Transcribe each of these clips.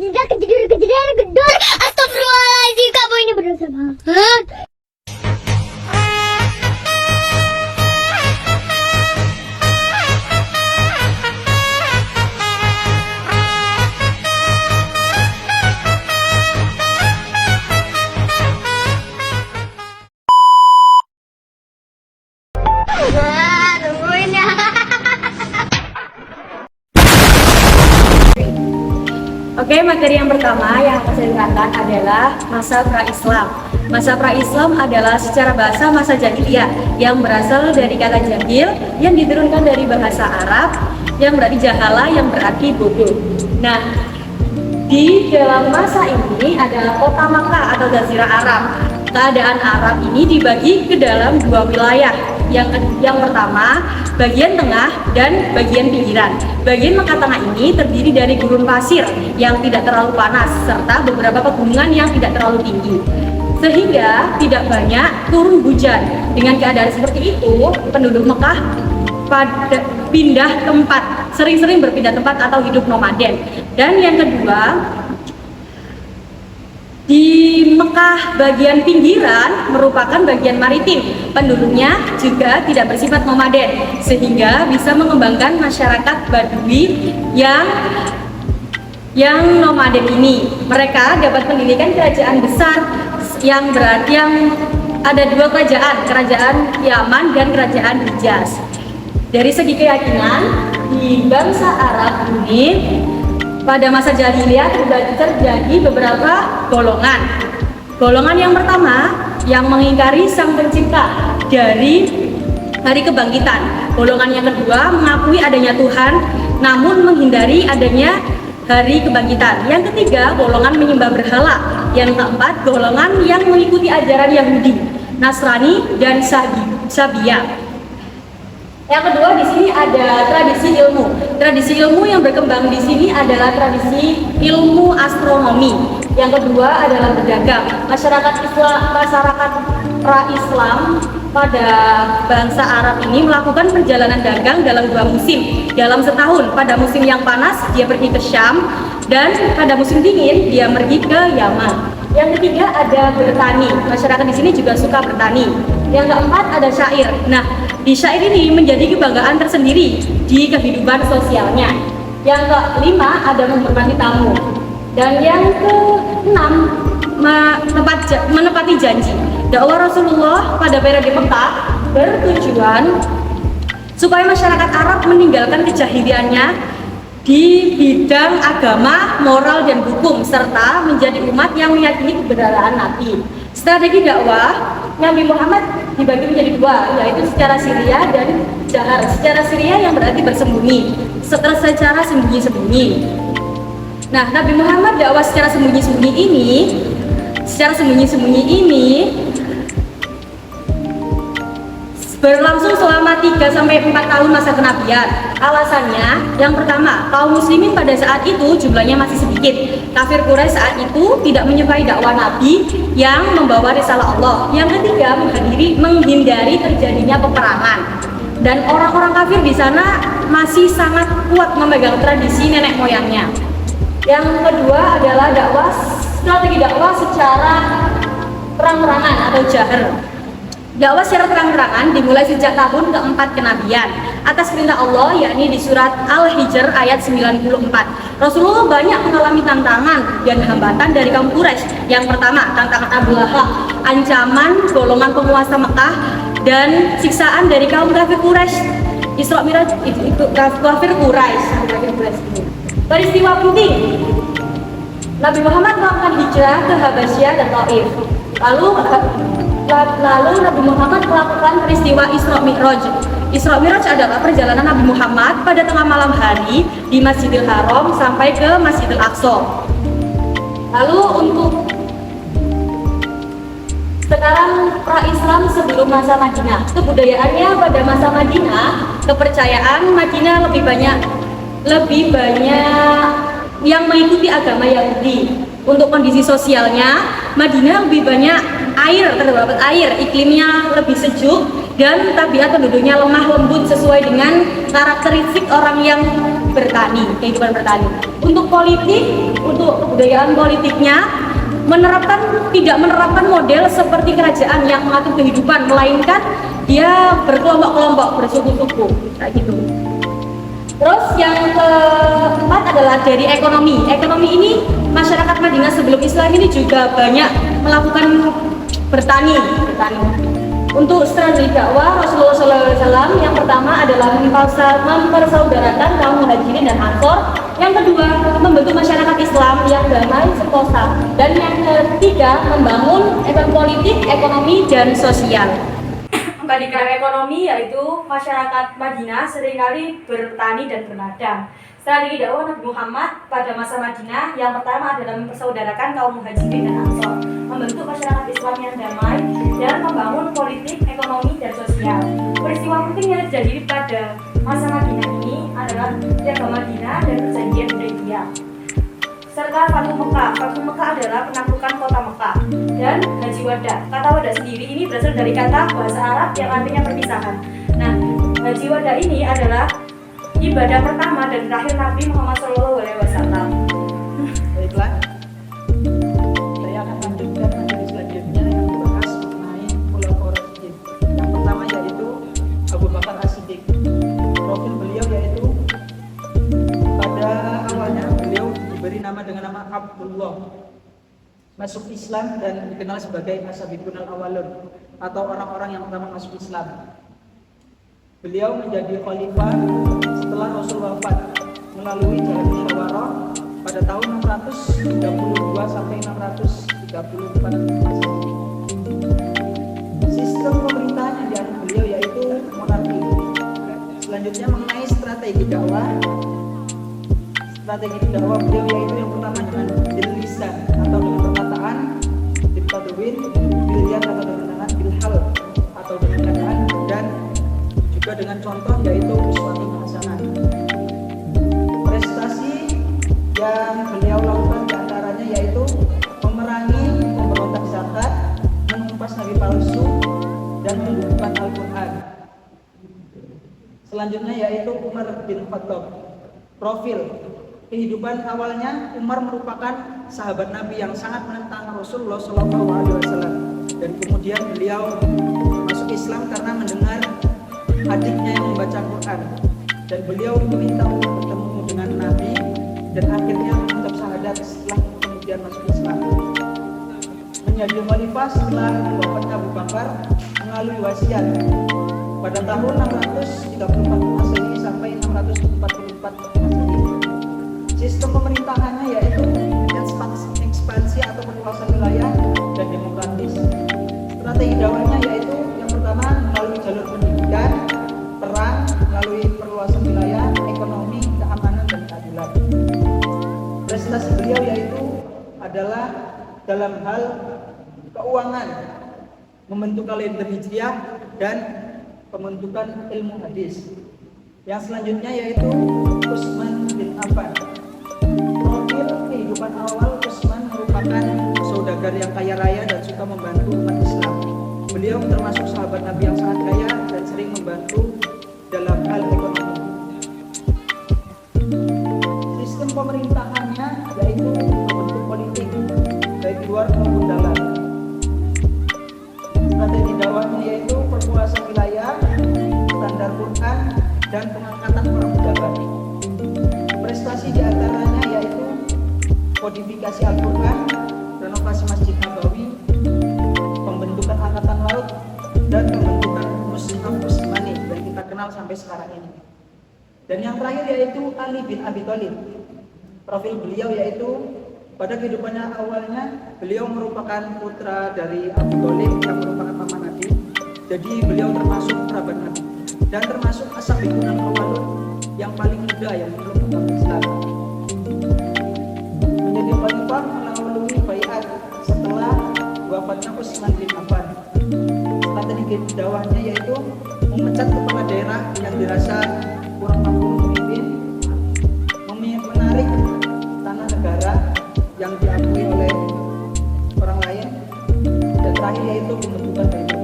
tidak kejadian gedor. Astagfirullahaladzim, kamu ini berdosa banget. Nah, tungguin ya. Oke, materi yang pertama yang akan saya terangkan adalah masa pra-Islam. Masa pra-Islam adalah secara bahasa masa jahiliyah yang berasal dari kata jahil yang diturunkan dari bahasa Arab yang berarti jahala yang berarti bodoh. Nah, di dalam masa ini adalah kota Makkah atau Jazirah Arab. Keadaan Arab ini dibagi ke dalam dua wilayah. Yang pertama, bagian tengah dan bagian pinggiran. Bagian Makkah Tengah ini terdiri dari gurun pasir yang tidak terlalu panas serta beberapa pegunungan yang tidak terlalu tinggi, sehingga tidak banyak turun hujan. Dengan keadaan seperti itu, penduduk Mekah pada pindah tempat, sering-sering berpindah tempat atau hidup nomaden. Dan yang kedua, di Mekah bagian pinggiran merupakan bagian maritim. Penduduknya juga tidak bersifat nomaden, sehingga bisa mengembangkan masyarakat Badui yang nomaden ini. Mereka dapat mendirikan kerajaan besar yang ada dua kerajaan Yaman dan kerajaan Hijaz. Dari segi keyakinan, di bangsa Arab ini pada masa jahiliyah terjadi beberapa golongan. Golongan yang pertama yang mengingkari Sang Pencipta dari hari kebangkitan. Golongan yang kedua mengakui adanya Tuhan namun menghindari adanya hari kebangkitan. Yang ketiga, golongan menyembah berhala. Yang keempat, golongan yang mengikuti ajaran Yahudi, Nasrani, dan Sabiya. Yang kedua, di sini ada tradisi ilmu. Tradisi ilmu yang berkembang di sini adalah tradisi ilmu astronomi. Yang kedua adalah berdagang. Masyarakat pra-Islam pada bangsa Arab ini melakukan perjalanan dagang dalam dua musim. Dalam setahun, pada musim yang panas dia pergi ke Syam, dan pada musim dingin dia pergi ke Yaman. Yang ketiga ada bertani. Masyarakat di sini juga suka bertani. Yang keempat ada syair. Nah, di syair ini menjadi kebanggaan tersendiri di kehidupan sosialnya. Yang kelima ada menghormati tamu. Dan yang keenam menepati janji. Dakwah Rasulullah pada periode Mekah bertujuan supaya masyarakat Arab meninggalkan kejahiliannya di bidang agama, moral, dan hukum, serta menjadi umat yang meyakini kebenaran Nabi. Strategi dakwah Nabi Muhammad dibagi menjadi dua, yaitu secara Syria dan jahar. Secara Syria yang berarti bersembunyi, secara sembunyi-sembunyi. Nah, Nabi Muhammad dakwah secara sembunyi-sembunyi ini berlangsung selama 3-4 tahun masa kenabian. Alasannya, yang pertama, kaum muslimin pada saat itu jumlahnya masih sedikit. Kafir Quraisy saat itu tidak menyukai dakwah Nabi yang membawa risalah Allah. Yang ketiga, menghindari terjadinya peperangan. Dan orang-orang kafir di sana masih sangat kuat memegang tradisi nenek moyangnya. Yang kedua adalah strategi dakwah secara terang-terangan atau jahar. Dakwah secara terang-terangan dimulai sejak tahun keempat kenabian atas perintah Allah, yakni di surat Al-Hijr ayat 94. Rasulullah banyak mengalami tantangan dan hambatan dari kaum Quraisy. Yang pertama, tantangan Abu Lahab, ancaman golongan penguasa Mekah, dan siksaan dari kaum kafir Quraisy. Isra Miraj itu kafir Quraisy. Peristiwa penting, Nabi Muhammad melakukan hijrah ke Habasyah dan Taif. Lalu Nabi Muhammad melakukan peristiwa Isra Mi'raj. Isra Mi'raj adalah perjalanan Nabi Muhammad pada tengah malam hari di Masjidil Haram sampai ke Masjidil Aqsa. Lalu untuk sekarang pra-Islam sebelum masa Madinah. Kebudayaannya pada masa Madinah, kepercayaan Madinah lebih banyak yang mengikuti agama Yahudi. Untuk kondisi sosialnya, Madinah lebih banyak terdapat air, iklimnya lebih sejuk, dan tabiat penduduknya lemah lembut sesuai dengan karakteristik orang yang bertani, kehidupan bertani. Untuk politik, untuk kebudayaan politiknya tidak menerapkan model seperti kerajaan yang mengatur kehidupan, melainkan dia berkelompok-kelompok, bersuku-suku, kayak gitu. Terus yang keempat adalah dari ekonomi. Ekonomi ini masyarakat Madinah sebelum Islam ini juga banyak melakukan bertani. Untuk strategi dakwah Rasulullah SAW yang pertama adalah mempersaudarakan kaum muhajirin dan ansor. Yang kedua, membentuk masyarakat Islam yang damai sentosa. Dan yang ketiga, membangun politik, ekonomi, dan sosial. Kembali ke ekonomi, yaitu masyarakat Madinah seringkali bertani dan berladang. Strategi dakwah Nabi Muhammad pada masa Madinah yang pertama adalah mempersaudarakan kaum muhajirin dan ansor, membentuk masyarakat Islam yang damai, dan membangun politik, ekonomi, dan sosial. Peristiwa penting yang terjadi pada masa Madinah ini adalah Piagam Madinah dan Perjanjian Hudaybiyah serta Fathu Mekah. Fathu Mekah adalah penaklukan kota Mekah, dan Haji Wada. Kata Wada sendiri ini berasal dari kata bahasa Arab yang artinya perpisahan. Nah, Haji Wada ini adalah ibadah pertama dan terakhir Nabi Muhammad SAW. Baiklah, saya akan lanjutkan materi selanjutnya yang membahas mengenai Khulafaur Rasyidin. Yang pertama yaitu Abu Bakar As-Siddiq. Profil beliau yaitu pada awalnya beliau diberi nama dengan nama Abdullah. Masuk Islam dan dikenal sebagai As-Sabiqun Al-Awwalun atau orang-orang yang pertama masuk Islam. Beliau menjadi khalifah setelah Rasul wafat melalui jalan musyawarah pada tahun 632 sampai 634 Masehi. Sistem pemerintahan yang dianut beliau yaitu monarki. Selanjutnya mengenai strategi dakwah. Strategi dakwah beliau yaitu yang pertama dengan bil-lisan atau dengan perkataan, bil-tadwin, bil-yad atau dengan bil-hal atau dengan perkataan, dan juga dengan contoh yaitu uswatun hasanah. Prestasi yang beliau lakukan diantaranya yaitu memerangi pemberontak zakat, menumpas nabi palsu, dan membukukan Al-Quran. Selanjutnya yaitu Umar bin Khattab. Profil kehidupan awalnya, Umar merupakan sahabat Nabi yang sangat menentang Rasulullah SAW, dan kemudian beliau masuk Islam karena mendengar adiknya yang membaca Quran, dan beliau meminta untuk bertemu dengan Nabi dan akhirnya mengucap syahadat setelah kemudian masuk Islam. Menjadi khalifah setelah wafatnya Abu Bakar melalui wasiat pada tahun 634 Masehi sampai 644 Masehi. Sistem pemerintahannya yaitu ekspansi atau perluasan wilayah dan demokratis. Strategi dakwahnya yaitu yang pertama melalui jalur pendidikan, perang, melalui perluasan wilayah, ekonomi, keamanan, dan keadilan. Prestasi beliau yaitu adalah dalam hal keuangan, membentuk kalender hijriah, dan pembentukan ilmu hadis. Yang selanjutnya yaitu Utsman bin Affan. Profil kehidupan awal Utsman merupakan saudagar yang kaya raya dan suka membantu umat Islam. Beliau termasuk sahabat Nabi yang sangat kaya dan sering membantu dalam hal ekonomi. Sistem pemerintahannya yaitu membentuk politik baik luar maupun dalam. Strategi dakwahnya yaitu perluasan wilayah, standar Quran, dan pengangkatan orang pejabat. Prestasi diantaranya yaitu kodifikasi Al-Quran, renovasi Masjid Nabawi, pembentukan angkatan laut, dan pembentukan Mushaf Utsmani yang kita kenal sampai sekarang ini. Dan yang terakhir yaitu Ali bin Abi Thalib. Profil beliau yaitu pada kehidupannya awalnya beliau merupakan putra dari Abu Thalib yang merupakan paman Nabi. Jadi beliau termasuk kerabat Nabi dan termasuk as-sabiqun al-awwalun yang paling muda yang belum masuk Islam. Menjadi khalifah melalui baiat setelah wafatnya Utsman bin Affan. Strategi dakwahnya yaitu memecat kepala daerah yang dirasa kurang mampu memimpin, menarik tanah negara yang diakui oleh orang lain, dan terakhir yaitu pembentukan Baitul.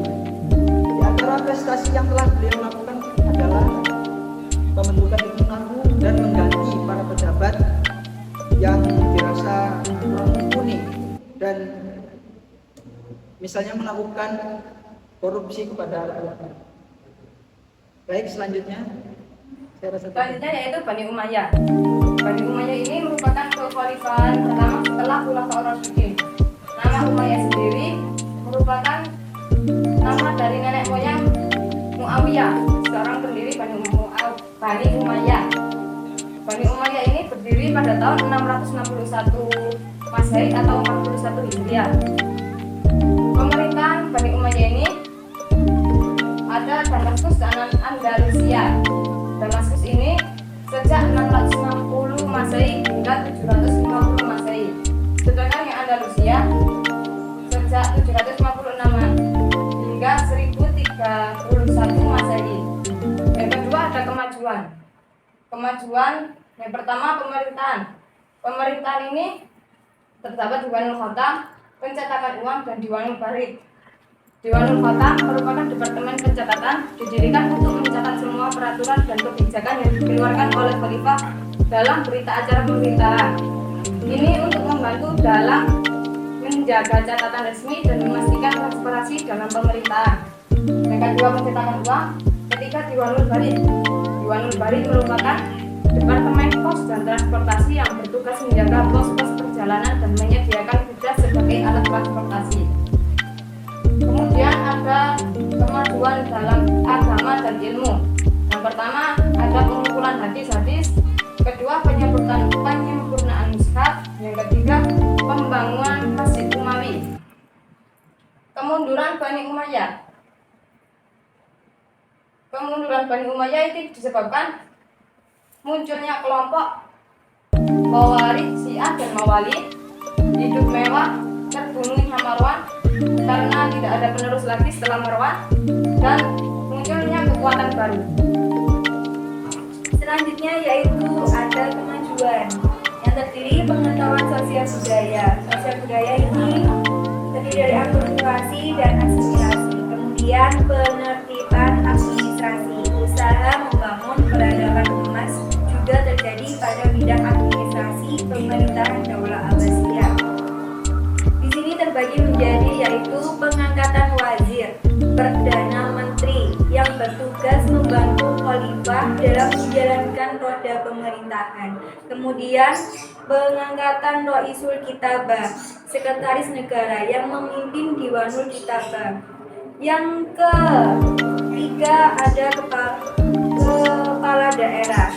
Di antara prestasi yang telah beliau lakukan adalah pembentukan Ibnu Nahu dan mengganti misalnya melakukan korupsi kepada rakyatnya. Baik, selanjutnya saya rasa Selanjutnya yaitu Bani Umayyah. Bani Umayyah ini merupakan kekhalifahan pertama setelah Khulafaur Rasyidin. Nama Umayyah sendiri merupakan nama dari nenek moyang Muawiyah, seorang pendiri Bani Umayyah. Bani Umayyah ini berdiri pada tahun 661 Masehi atau 41 Hijriah. Pemerintahan Bani Umayyah ini ada Damaskus dan Andalusia. Damaskus ini sejak 660 Masehi hingga 750 Masehi. Sedangkan yang Andalusia sejak 756 hingga 1031 Masehi. Yang kedua ada kemajuan. Kemajuan yang pertama pemerintahan. Pemerintahan ini terdapat Diwanul Khotam, pencetakan uang, dan Diwanul Barid. Diwanul Khotam merupakan departemen pencatatan didirikan untuk mencatat semua peraturan dan kebijakan yang dikeluarkan oleh khalifah dalam berita acara pemerintahan. Ini untuk membantu dalam menjaga catatan resmi dan memastikan transparansi dalam pemerintahan. Yang kedua pencetakan uang. Ketiga Diwanul Barid. Diwanul Barid merupakan departemen pos dan transportasi yang bertugas menjaga pos-pos perjalanan dan menyediakan kuda sebagai alat transportasi. Kemudian ada kemajuan dalam agama dan ilmu. Yang pertama ada pengumpulan hadis-hadis, kedua penyempurnaan mushaf, yang ketiga pembangunan Masjid Umawi. Kemunduran Bani Umayyah. Kemunduran Bani Umayyah itu disebabkan munculnya kelompok Khawarij, Syiah dan Mawali, hidup mewah, terbunuhnya Marwan karena tidak ada penerus lagi setelah Marwan, dan munculnya kekuatan baru. Selanjutnya yaitu ada kemajuan yang terdiri pengetahuan sosial budaya. Sosial budaya ini terdiri dari akulturasi dan asimilasi. Kemudian penertiban administrasi, usaha membangun peradaban emas juga terjadi pada bidang administrasi pemerintahan Daulah Abbasiyah. Di sini terbagi menjadi yaitu pengangkatan wazir, perdana menteri yang bertugas membantu khalifah dalam menjalankan roda pemerintahan. Kemudian pengangkatan Raisul Kitabah, sekretaris negara yang memimpin Diwanul Kitabah. Yang ketiga ada kepala daerah.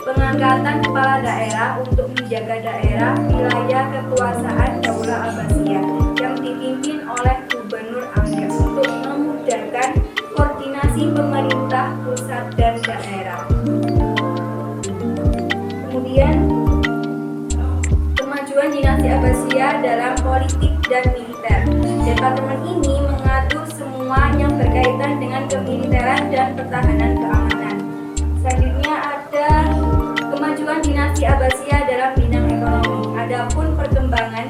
Pengangkatan kepala daerah untuk menjaga daerah wilayah kekuasaan Daulah Abbasiyah yang dipimpin oleh Gubernur Amir untuk memudahkan koordinasi pemerintah pusat dan daerah. Kemudian kemajuan dinasti Abbasiyah dalam politik dan militer. Departemen ini mengatur semua yang berkaitan dengan kemiliteran dan pertahanan keamanan. Selanjutnya ada kemajuan dinasti Abbasiyah dalam bidang ekonomi. Adapun perkembangan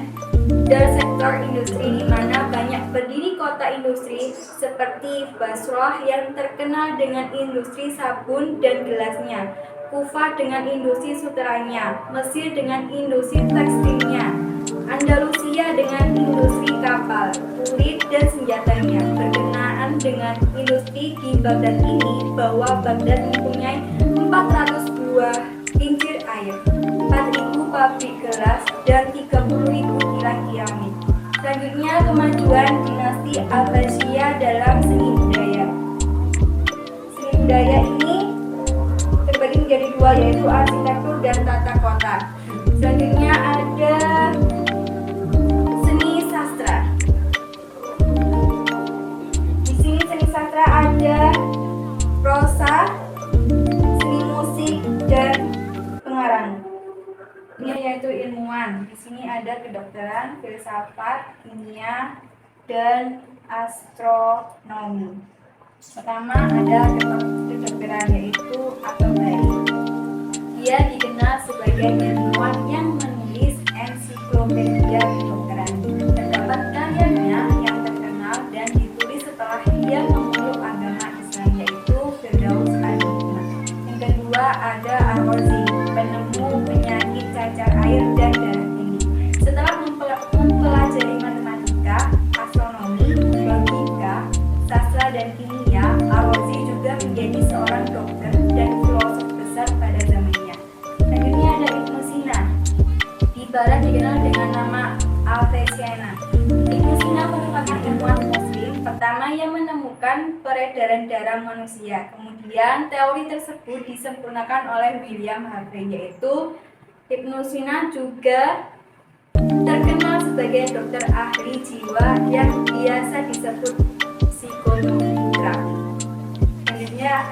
dari sektor industri di mana banyak berdiri kota industri seperti Basrah yang terkenal dengan industri sabun dan gelasnya, Kufah dengan industri sutranya, Mesir dengan industri tekstilnya, Andalusia dengan industri kapal, kulit dan senjatanya. Berkenaan dengan industri di Baghdad ini, bahwa Baghdad mempunyai 400 buah kincir air, 4.000 pabrik gelas, dan 30.000 kilang keramik. Selanjutnya kemajuan dinasti Abbasiyah dalam seni budaya. Seni budaya ini terbagi menjadi dua, yaitu arsitektur dan tata kota. Selanjutnya ada seni sastra. Di sini seni sastra ada prosa, seni musik, dan pengarang. Ini yaitu ilmuwan. Di sini ada kedokteran, filsafat, kimia, dan astronomi. Pertama ada kedokteran, yaitu At-Tabari. Dia dikenal sebagai ilmuwan yang menulis ensiklopedia kedokteran. Terdapat karyanya yang terkenal dan ditulis setelah dia memeluk agama Islam, yaitu Firdaus Al-Hikmah. Yang kedua ada Ar-Razi, penemu penyakit cacar air dan darah tinggi. Setelah mempelajari matematika, astronomi, Barat dikenal dengan nama Avicenna. Ibnu Sina merupakan ilmuwan Muslim pertama yang menemukan peredaran darah manusia. Kemudian teori tersebut disempurnakan oleh William Harvey, yaitu Ibnu Sina juga terkenal sebagai dokter ahli jiwa yang biasa disebut psikonometra. Selanjutnya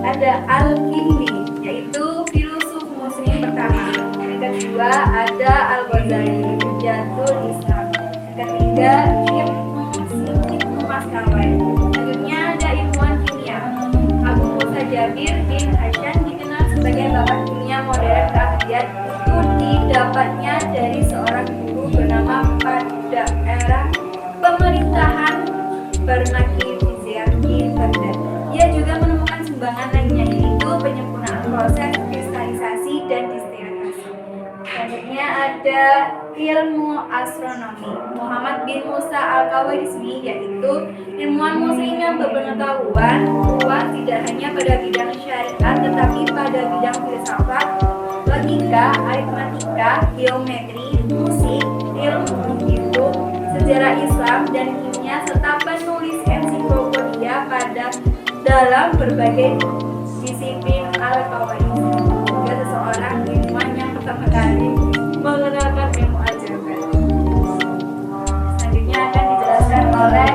ada Al-Kindi, yaitu filosof Muslim pertama. Yang kedua ada Al-Ghazali, Hujatul Islam. Yang ketiga Ibnu Maskawai. Selanjutnya ada ilmuwan kimia Abu Musa Jabir bin Hasyan, dikenal sebagai bapak kimia modern keahlian itu didapatnya dari seorang guru bernama pada era pemerintahan Bernaki Vizir di Baghdad. Ia juga menemukan sumbangan lainnya, yaitu penyempurnaan proses kristalisasi dan distilasi. Selanjutnya ada ilmu astronomi Muhammad bin Musa Al-Khawarizmi, yaitu ilmuwan muslim yang berpengetahuan luas tidak hanya pada bidang syariat tetapi pada bidang filsafat, logika, aritmatika, geometri, musik, ilmu hidup, sejarah Islam dan kimia, serta penulis ensiklopedia pada dalam berbagai disiplin. Al-Khawarizmi juga seseorang ilmuwan yang pertama kali mengenalkan ilmu aljabar. Selanjutnya akan dijelaskan oleh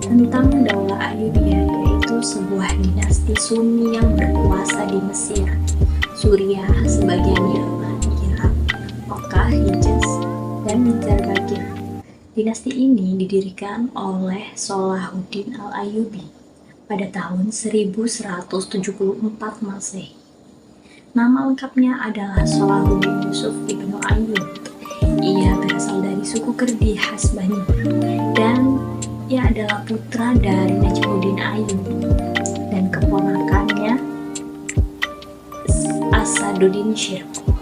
tentang Daulah Ayyubiyah, yaitu sebuah dinasti Sunni yang berkuasa di Mesir, Suriah, sebagian Yaman, Irak, Makkah, Hijaz, dan Diyarbakir. Dinasti ini didirikan oleh Salahuddin Al-Ayyubi pada tahun 1174 Masehi. Nama lengkapnya adalah Salahuddin Yusuf ibnu Ayyub. Ia berasal dari suku Kerdi Hasbani dan ia adalah putra dari Najmuddin Ayyub dan keponakannya Asaduddin Syirkuh.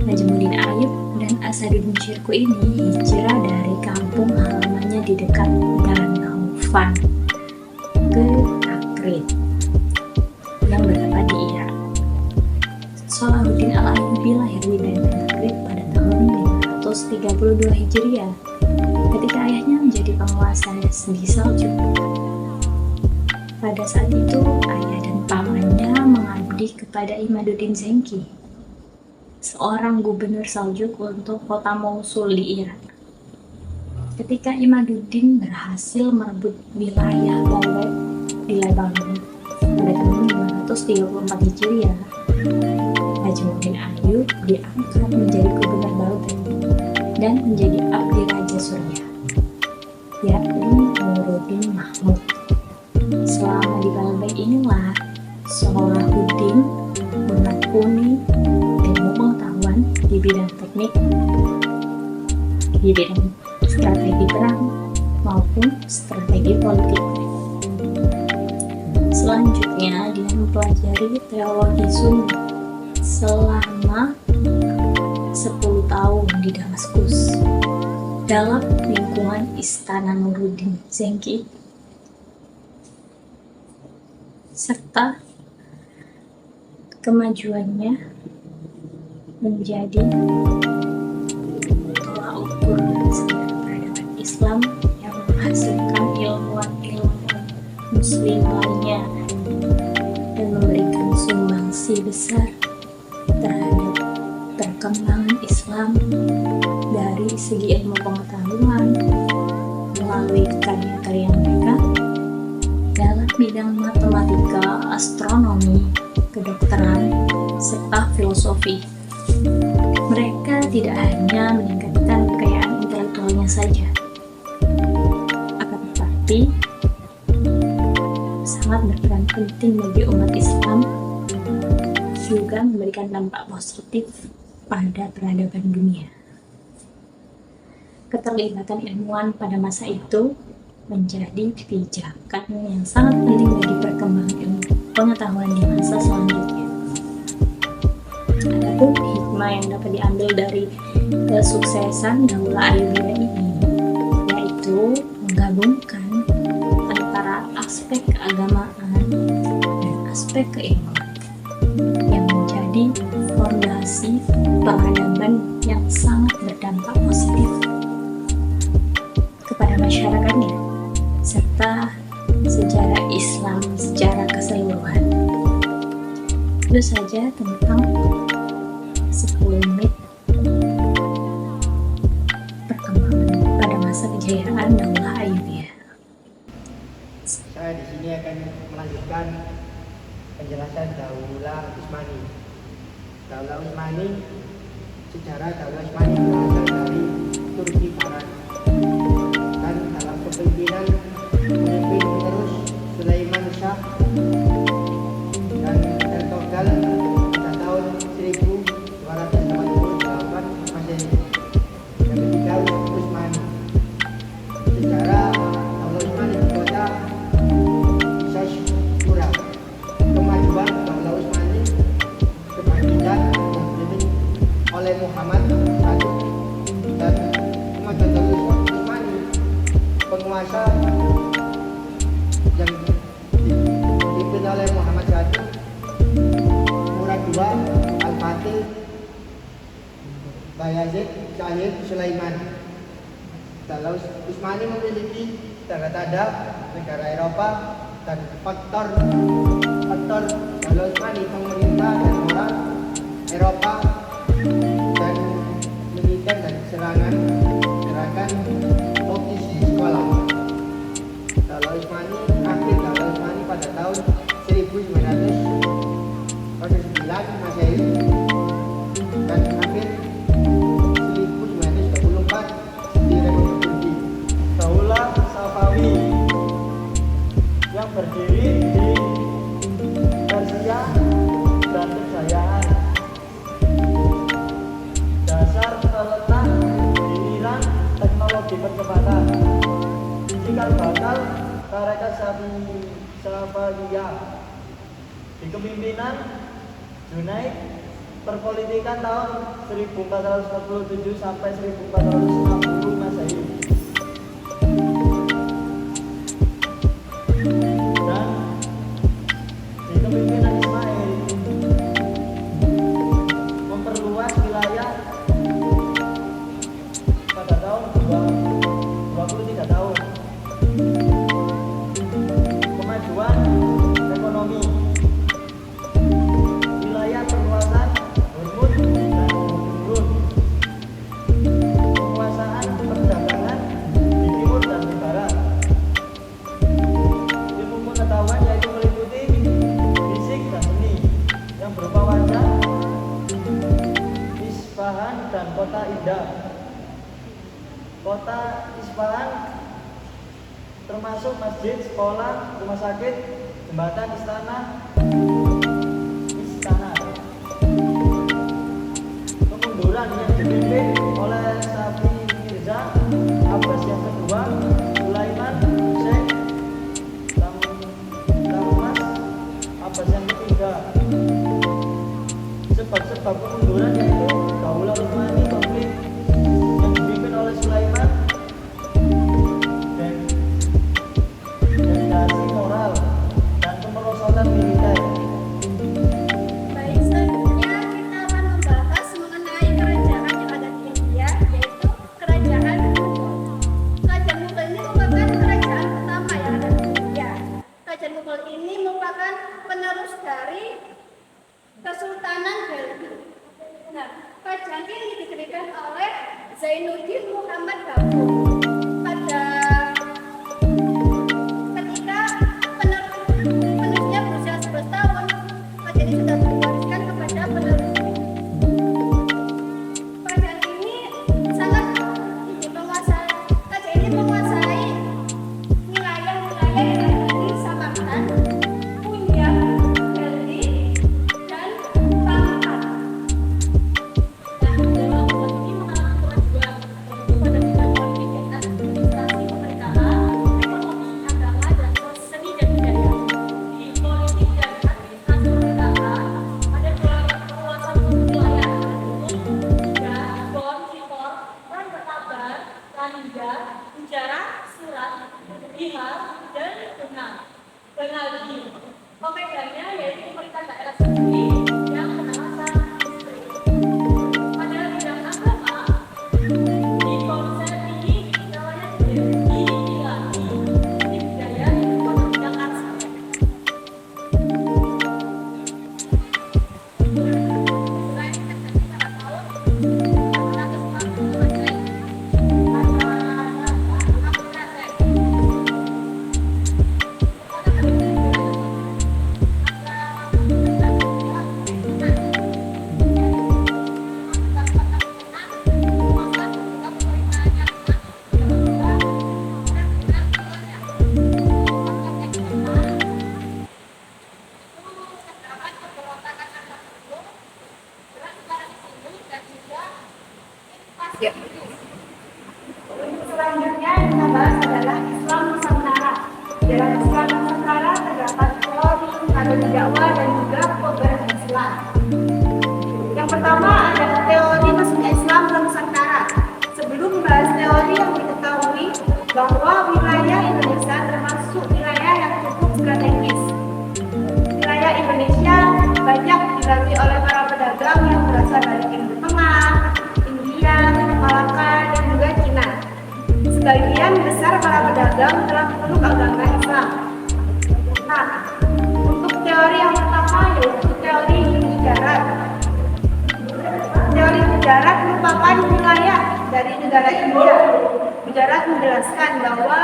Najmuddin Ayyub dan Asaduddin Syirkuh ini hijrah dari kampung halamannya di dekat Danau Van ke Takrit yang bertempat di Irak. Salahuddin Al-Ayyubi lahir di Takrit pada tahun 532 Hijriah ketika ayahnya menjadi penguasa di Saljuk. Pada saat itu, ayah dan pamannya mengabdi kepada Imaduddin Zengi, seorang gubernur Saljuk untuk kota Mosul di Irak. Ketika Imaduddin berhasil merebut wilayah Balad di Lebanon pada tahun 534 Hijriah, Najmuddin Ayyub diangkat menjadi gubernur Baghdad dan menjadi abdi raja Suriah, yakni Nuruddin Mahmud. Selama di Baghdad inilah Salahuddin menekuni ilmu pengetahuan di bidang teknik, di bidang strategi perang maupun strategi politik. Selanjutnya dia mempelajari teologi Sunni selama 10 tahun di Damaskus dalam lingkungan Istana Nuruddin Zengi, serta kemajuannya menjadi tolak ukur sejarah peradaban Islam yang menghasilkan ilmuwan-ilmuwan Muslim lainnya dan memberikan sumbangsi besar terhadap perkembangan Islam dari segi ilmu pengetahuan melalui karya-karya mereka dalam bidang matematika, astronomi, kedokteran, serta filosofi. Mereka tidak hanya meningkatkan kekayaan intelektualnya saja, akan tetapi sangat berperan penting bagi umat Islam, juga memberikan dampak positif pada peradaban dunia. Keterlibatan ilmuwan pada masa itu menjadi pijakan yang sangat penting bagi perkembangan ilmu pengetahuan di masa selanjutnya. Adapun hikmah yang dapat diambil dari kesuksesan Daulah Ayyubiyah ini, yaitu menggabungkan antara aspek keagamaan dan aspek keilmuan. menjadi fondasi peradaban yang sangat berdampak positif kepada masyarakatnya serta sejarah Islam secara keseluruhan. Itu saja tentang 10 mit perkembangan pada masa kejayaan Daulah Ayyubiyah. Saya di sini akan melanjutkan penjelasan Daulah Utsmani. Daulah Utsmani, sejarah Daulah Utsmani berasal dari Turki Barat dan dalam kepemimpinan pemimpin penerus Sulaiman Shah dan Ertugrul pada tahun 1288 Masehi. Yang ketiga, Utsmani. Sejarah Daulah Utsmani di kota Sashpura. Kemajuan Daulah Utsmani, kebangkitan yang dipimpin oleh Muhammad I dan kemajuan Daulah Utsmani, penguasa yang dipimpin oleh Muhammad I, Murad II, Al-Fatih, Bayazid, Syahid, Sulaiman. Daulah Utsmani memiliki tanda-tanda negara Eropa dan faktor Daulah Utsmani pemerintah dan moral Eropa dan militer dan serangan logis di sekolah. Daulah Utsmani akhir Daulah Utsmani pada tahun 1909 Masehi dan akhir 1924 di Republik Turki. Daulah Safawi yang berdiri di Persia dan kejayaan. Dasar terletak di Iran, teknologi percepatan. Cikal bakal tarekat Safawiyah di kepemimpinan Junaid, perpolitikan tahun 1447 sampai 1460 Masehi. Dan di kepemimpinan Ismail memperluas wilayah pada tahun 23 tahun. Kemajuan ekonomi, wilayah perluasan Hormuz dan Urun, penguasaan perdagangan di timur dan di barat. Ilmu pengetahuan yaitu meliputi fisik dan seni yang berupa wajah, Isfahan dan kota indah. Kota Isfahan termasuk masjid, sekolah, rumah sakit, jembatan, istana. Kemunduran yang dipimpin oleh Safi Mirza Abbas yang kedua, Sulaiman Sheikh Tahmasp Abbas yang ketiga. Sebab-sebab kemunduran yaitu Daulah Utsmani konflik yang dipimpin oleh Sulaiman, degradasi moral dan kemerosotan militer. Baik, selanjutnya kita akan membahas mengenai kerajaan yang ada di India, yaitu Kerajaan Mughal. Kerajaan Mughal ini merupakan kerajaan pertama yang ada di India. Kerajaan Mughal ini merupakan penerus dari Kesultanan Delhi. Nah, kerajaan ini didirikan oleh Zainuddin Muhammad Babur pada ketika penerusnya berusia 11 tahun. Kerajaan ini sudah diwariskan kepada penerusnya. Kerajaan ini sangat menguasai. Kerajaan ini menguasai wilayah-wilayah yang ada di Samarkand, Punjab, Delhi, dan Pangkat. Nah, dalam ini mengalami kemajuan pada bidang politik Ya. Selanjutnya yang kita bahas adalah Islam Nusantara. Dalam Islam Nusantara terdapat teori, metode dakwah dan juga keberhasilan. Yang pertama adalah teori masuknya Islam ke Nusantara. Sebelum membahas teori, yang diketahui bahwa wilayah Indonesia termasuk wilayah yang cukup strategis. Wilayah Indonesia banyak dilalui oleh para pedagang yang berasal dari Timur Tengah, India, Malaka, dan juga Cina. Sebagian besar para pedagang telah memeluk agama Islam. Nah, untuk teori yang pertama yaitu teori Gujarat. Teori Gujarat merupakan wilayah dari negara India. Gujarat menjelaskan bahwa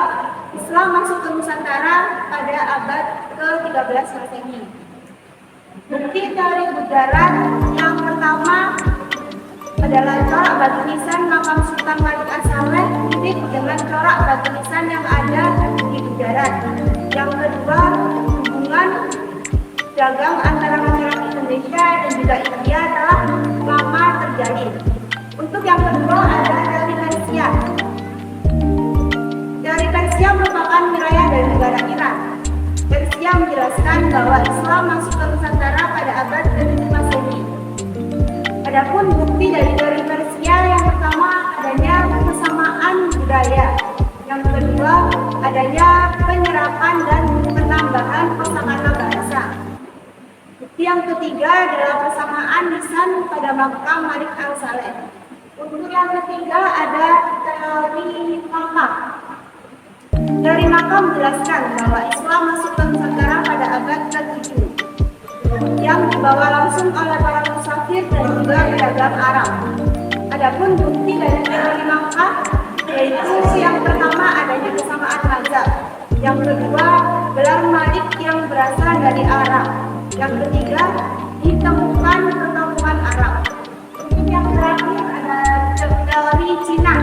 Islam masuk ke Nusantara pada abad ke-13 Masehi. Bukti teori Gujarat yang pertama adalah corak batu nisan makam Sultan Malik As-Saleh mirip dengan corak batu nisan yang ada di Gujarat. Yang kedua, hubungan dagang antara masyarakat Indonesia dan juga India telah lama terjalin. Untuk yang kedua ada teori Persia. Teori Persia merupakan wilayah dari negara Iran. Persia menjelaskan bahwa Islam masuk ke Nusantara pada abad ke-7 Masehi. Adapun bukti dari teori Persia yang pertama adanya kesamaan budaya. Yang kedua adanya penyerapan dan penambahan kosakata bahasa. Bukti yang ketiga adalah persamaan lisan pada makam Malik As-Saleh. Untuk yang ketiga ada teori makam. Teori makam menjelaskan bahwa Islam masuk ke Nusantara pada abad ke-7 yang dibawa langsung oleh para musafir dan juga pedagang Arab. Adapun bukti dari teori makam yaitu yang pertama adanya kesamaan mazhab. Yang kedua gelar Malik yang berasal dari Arab. Yang ketiga ditemukan perkampungan Arab. Untuk yang terakhir ada teori Cina.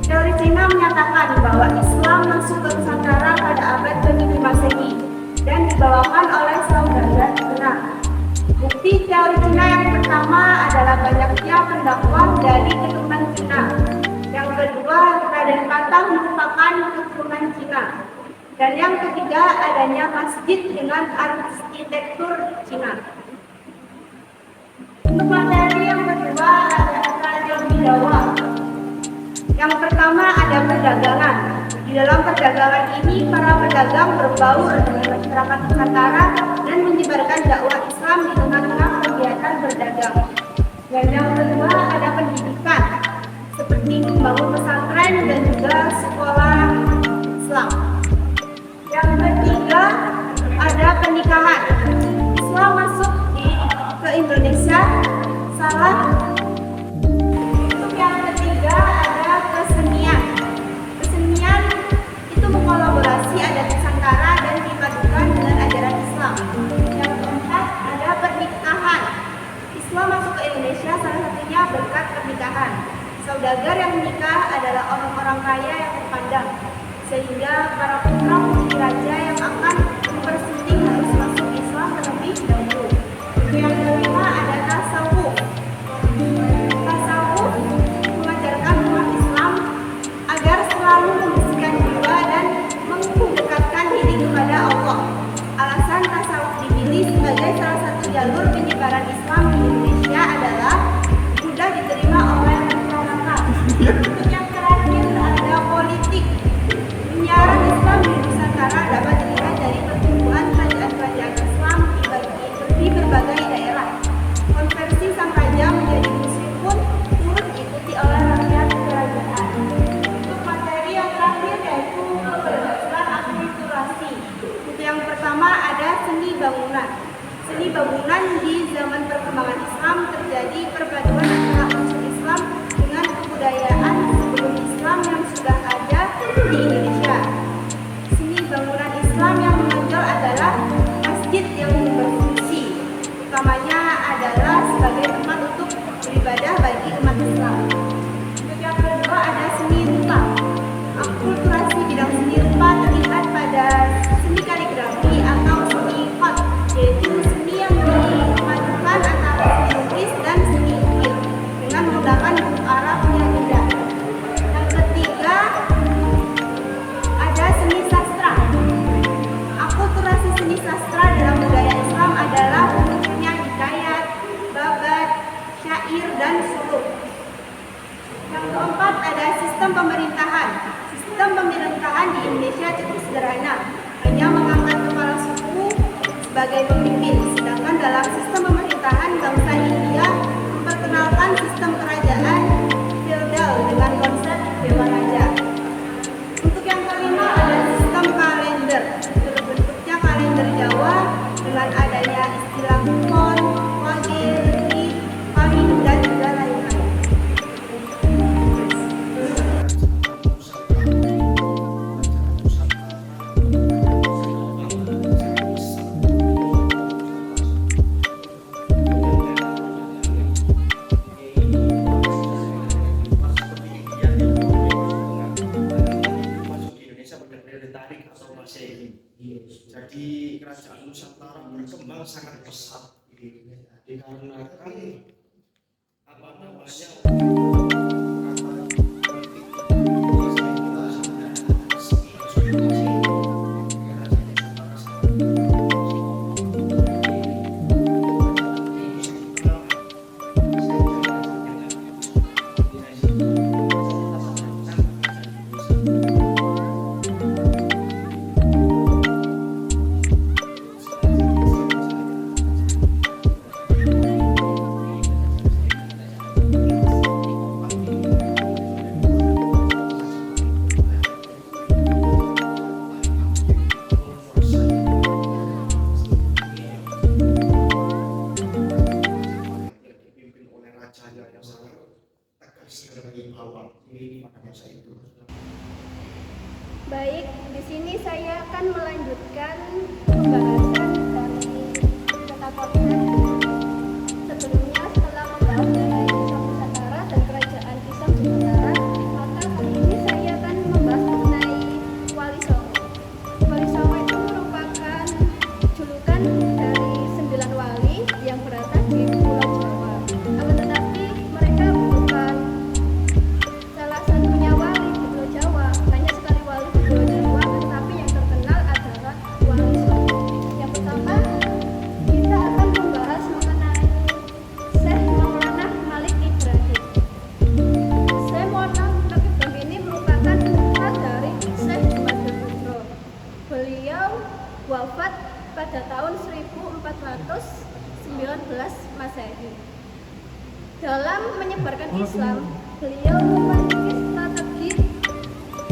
Teori Cina menyatakan bahwa Islam masuk ke Nusantara pada abad ke-7 Masehi dan dibawakan oleh saudara Cina. Bukti teori Cina yang pertama adalah banyaknya pendakwah dari keturunan Cina. Yang kedua, Raden Patah merupakan keturunan Cina. Dan yang ketiga, adanya masjid dengan arsitektur Cina. Untuk materi yang kedua ada Raja Bidawa. Yang pertama ada perdagangan. Di dalam perdagangan ini para pedagang berbaur dengan masyarakat Nusantara dan menyebarkan dakwah Islam di tengah-tengah kegiatan berdagang. Dan yang kedua ada pendidikan seperti membangun pesantren dan juga sekolah Islam. Yang ketiga ada pernikahan. Islam masuk ke Indonesia salah. Untuk yang ketiga ada kesenian. Kesenian itu mengkolaborasi adat Nusantara dan dipadukan dengan ajaran Islam. Yang keempat ada pernikahan. Islam masuk ke Indonesia salah satunya berkat pernikahan. Saudagar yang menikah adalah orang-orang kaya yang terpandang, sehingga para putra putri raja yang akan mempersunting harus masuk Islam terlebih dahulu. Yang kelima ada tasawuf. Tasawuf mengajarkan umat Islam agar selalu membersihkan jiwa dan mendekatkan diri kepada Allah. Alasan tasawuf dipilih sebagai salah satu jalur penyebaran Islam di Indonesia adalah mudah diterima oleh masyarakat. Untuk yang terakhir ada politik. Penyiaran Islam di Nusantara dapat dilihat dari pertumbuhan kerajaan-kerajaan Islam di berbagai daerah. Konversi sang raja menjadi muslim pun turut diikuti oleh rakyat kerajaan. Untuk materi yang terakhir yaitu keberhasilan akulturasi. Yang pertama ada seni bangunan. Seni bangunan di zaman perkembangan Islam terjadi perpaduan antara unsur Islam dengan kebudayaan sebelum Islam yang sudah ada di Indonesia. Seni bangunan Islam yang menonjol adalah masjid yang berfungsi, utamanya adalah sebagai tempat untuk beribadah bagi umat Islam. Untuk yang kedua ada seni rupa. Akulturasi bidang seni rupa terlihat pada seni kaligrafi atau seni khot, yaitu seni yang dipadukan antara sihir dan suluk. Yang keempat ada sistem pemerintahan. Sistem pemerintahan di Indonesia cukup sederhana, hanya mengangkat kepala suku sebagai pemimpin. Sedangkan dalam sistem pemerintahan bangsa India memperkenalkan sistem kerajaan feodal dengan konsep dewa raja. Untuk yang kelima ada sistem kalender, berbentuknya kalender Jawa dengan adanya istilah pon, wage, pahing, dan juga lain-lain. Jadi kerajaan Nusantara berkembang sangat pesat dikarenakan apa namanya Baik, di sini saya akan melanjutkan pembahasan dari kota Poten. Sebelumnya, setelah membahas mengenai Kisah Nusantara dan kerajaan Kisah Nusantara, maka kali ini saya akan membahas mengenai Wali Songo. Wali Songo itu merupakan julukan dari 9 wali yang berada di Pulau Jawa. Akan tetapi mereka bukan salah satunya wali di Pulau Jawa. Banyak sekali wali di Pulau Jawa, tetapi yang terkenal adalah Wali Songo. Yang pertama, kita akan membahas mengenai Syekh Maulana Malik Ibrahim. Syekh Maulana Malik Ibrahim ini merupakan putra dari Syekh Jumadil Kubro. Beliau wafat pada tahun 1419 Masehi. Dalam menyebarkan Islam, beliau memiliki strategi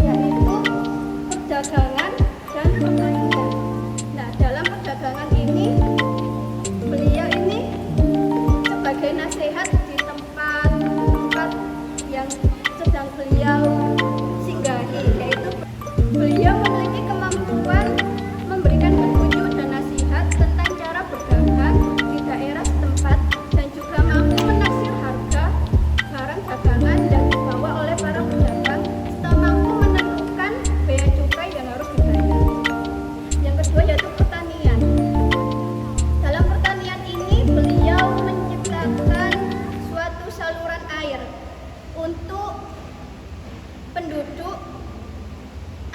yaitu perdagangan dan pertanian. Nah, dalam perdagangan ini, beliau ini sebagai nasihat di tempat-tempat yang sedang beliau singgahi, yaitu beliau memiliki kemampuan memberikan petunjuk dan nasihat tentang cara berdagang di daerah setempat dan juga mampu menaksir harga barang dagangan yang dibawa oleh para pedagang serta mampu menentukan bea cukai yang harus dibayar. Yang kedua yaitu pertanian. Dalam pertanian ini beliau menciptakan suatu saluran air untuk penduduk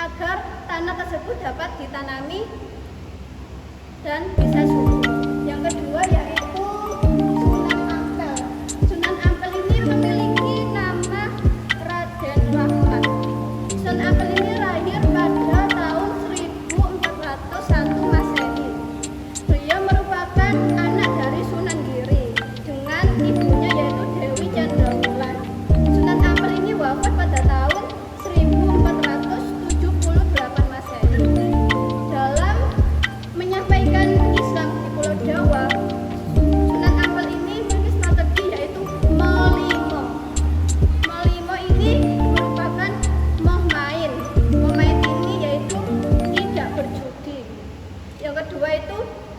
agar tanah tersebut dapat ditanami dan bisa subur. Yang kedua yaitu Sunan Ampel. Sunan Ampel ini memiliki nama Raden Rahmat. Sunan Ampel ini lahir pada tahun 1401 Masehi. Beliau merupakan anak dari Sunan Giri dengan ibunya yaitu Dewi Candrawulan. Sunan Ampel ini wafat pada tahun 1478 Masehi. Dalam menyampaikan Islam di Pulau Jawa, Sunan Ampel ini memiliki strategi yaitu melimo. Melimo ini merupakan moh main. Moh main ini yaitu tidak berjudi. Yang kedua itu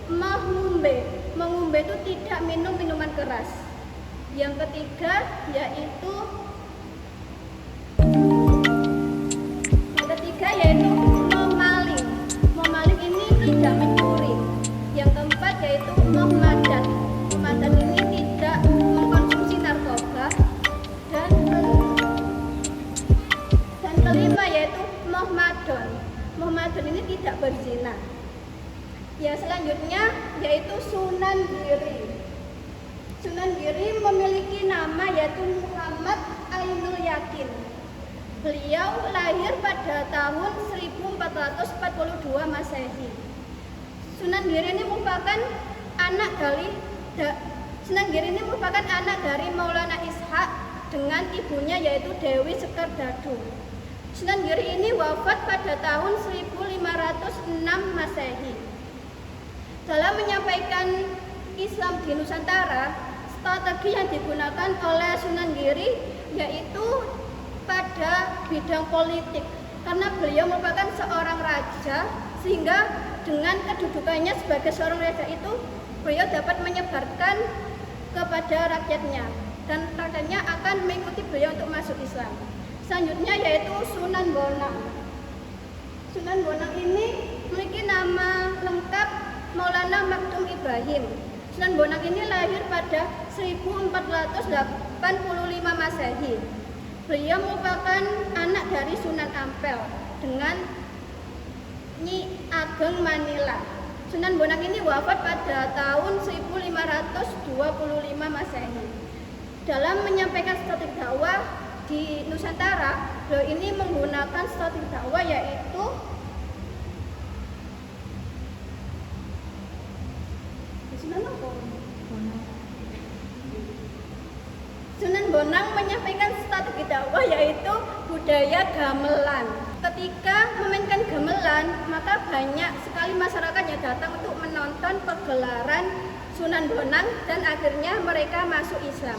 mengumbe. Mengumbe itu tidak minum minuman keras. Yang ketiga yaitu memaling. Memaling ini tidak mencuri. Yang keempat yaitu memadan. Memadan ini tidak mengkonsumsi narkoba. Dan kelima yaitu mohmadon. Mohmadon ini tidak berzina. Yang selanjutnya yaitu Sunan Giri. Sunan Giri memiliki nama yaitu Muhammad Ainul Yakin. Beliau lahir pada tahun 1442 Masehi. Sunan Giri ini merupakan anak dari Maulana Ishaq dengan ibunya yaitu Dewi Sekar Dadu. Sunan Giri ini wafat pada tahun 1506 Masehi. Dalam menyampaikan Islam di Nusantara, strategi yang digunakan oleh Sunan Giri yaitu pada bidang politik, karena beliau merupakan seorang raja, sehingga dengan kedudukannya sebagai seorang raja itu beliau dapat menyebarkan kepada rakyatnya, dan rakyatnya akan mengikuti beliau untuk masuk Islam. Selanjutnya yaitu Sunan Bonang. Sunan Bonang ini memiliki nama lengkap Maulana Maktum Ibrahim. Sunan Bonang ini lahir pada 1485 Masehi. Beliau merupakan anak dari Sunan Ampel dengan Nyi Ageng Manila. Sunan Bonang ini wafat pada tahun 1525 Masehi. Dalam menyampaikan strategi dakwah di Nusantara, beliau ini menggunakan strategi dakwah yaitu Sunan Bonang menyampaikan strategi dakwah yaitu budaya gamelan. Ketika memainkan gamelan, maka banyak sekali masyarakat yang datang untuk menonton pegelaran Sunan Bonang dan akhirnya mereka masuk Islam.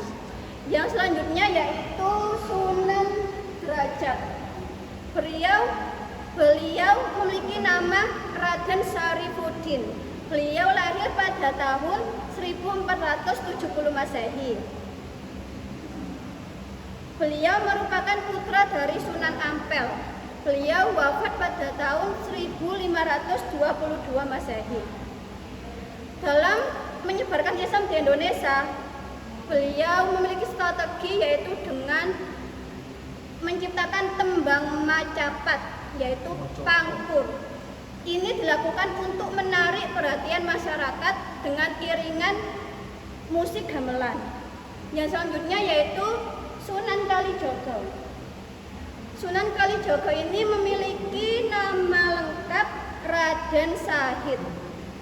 Yang selanjutnya yaitu Sunan Derajat. Beliau memiliki nama Raden Syarifuddin. Beliau lahir pada tahun 1470 Masehi. Beliau merupakan putra dari Sunan Ampel. Beliau wafat pada tahun 1522 Masehi. Dalam menyebarkan Islam di Indonesia, beliau memiliki strategi yaitu dengan menciptakan tembang macapat yaitu pangkur. Ini dilakukan untuk menarik perhatian masyarakat dengan iringan musik gamelan. Yang selanjutnya yaitu Sunan Kalijogo. Sunan Kalijogo ini memiliki nama lengkap Raden Sahid.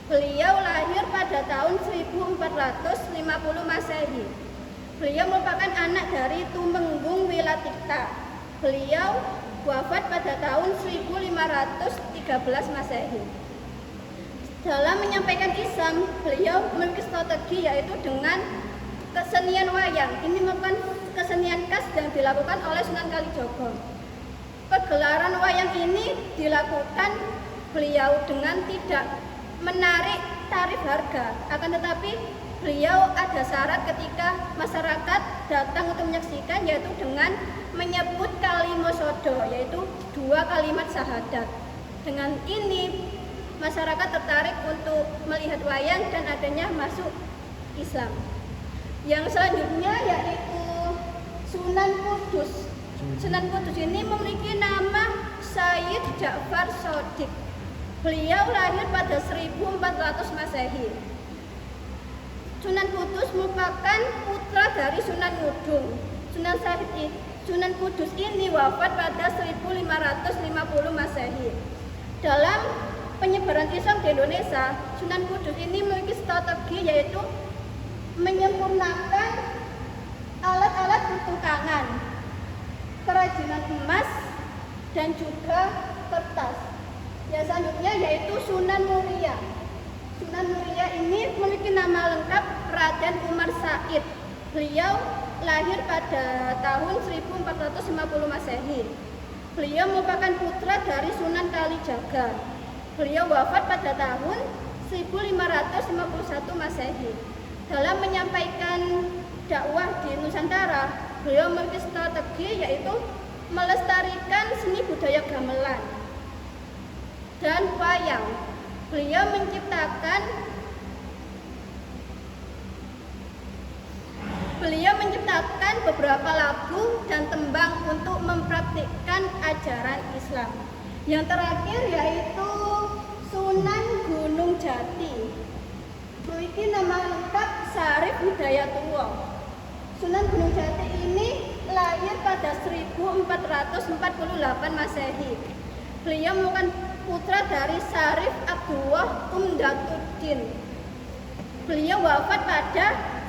Beliau lahir pada tahun 1450 Masehi. Beliau merupakan anak dari Tumenggung Wilatikta. Beliau wafat pada tahun 1513 Masehi. Dalam menyampaikan Islam, beliau memiliki strategi yaitu dengan kesenian wayang. Ini merupakan kesenian khas yang dilakukan oleh Sunan Kalijogo. Pegelaran wayang ini dilakukan beliau dengan tidak menarik tarif harga, akan tetapi beliau ada syarat ketika masyarakat datang untuk menyaksikan, yaitu dengan menyebut kalimat sodo, yaitu 2 kalimat syahadat. Dengan ini masyarakat tertarik untuk melihat wayang dan adanya masuk Islam. Yang selanjutnya yaitu Sunan Kudus. Sunan Kudus ini memiliki nama Sayyid Ja'far Shodiq. Beliau lahir pada 1400 Masehi. Sunan Kudus merupakan putra dari Sunan Ngudung. Sunan Kudus ini wafat pada 1550 Masehi. Dalam penyebaran Islam di Indonesia, Sunan Kudus ini memiliki strategi yaitu menyempurnakan alat-alat pertukangan, kerajinan emas, dan juga kertas. Yang selanjutnya yaitu Sunan Muria. Sunan Muria ini memiliki nama lengkap Raden Umar Said. Beliau lahir pada tahun 1450 Masehi. Beliau merupakan putra dari Sunan Kalijaga. Beliau wafat pada tahun 1551 Masehi. Dalam menyampaikan dakwah di Nusantara, beliau memiliki strategi yaitu melestarikan seni budaya gamelan dan wayang. Beliau menciptakan beberapa lagu dan tembang untuk mempraktikkan ajaran Islam. Yang terakhir yaitu Sunan Gunung Jati. Memiliki nama lengkap Syarif Hidayatullah. Sunan Gunung Jati ini lahir pada 1448 Masehi. Beliau merupakan putra dari Syarif Abdullah Umdatuddin. Beliau wafat pada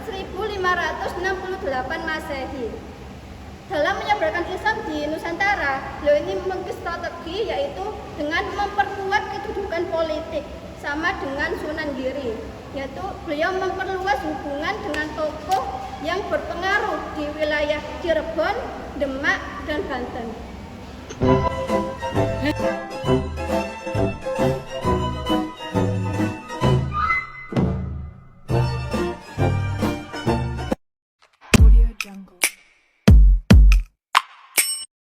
1568 Masehi. Dalam menyebarkan Islam di Nusantara, beliau ini memiliki strategi yaitu dengan memperkuat kedudukan politik sama dengan Sunan Giri, yaitu beliau memperluas hubungan dengan tokoh yang berpengaruh di wilayah Cirebon, Demak, dan Banten.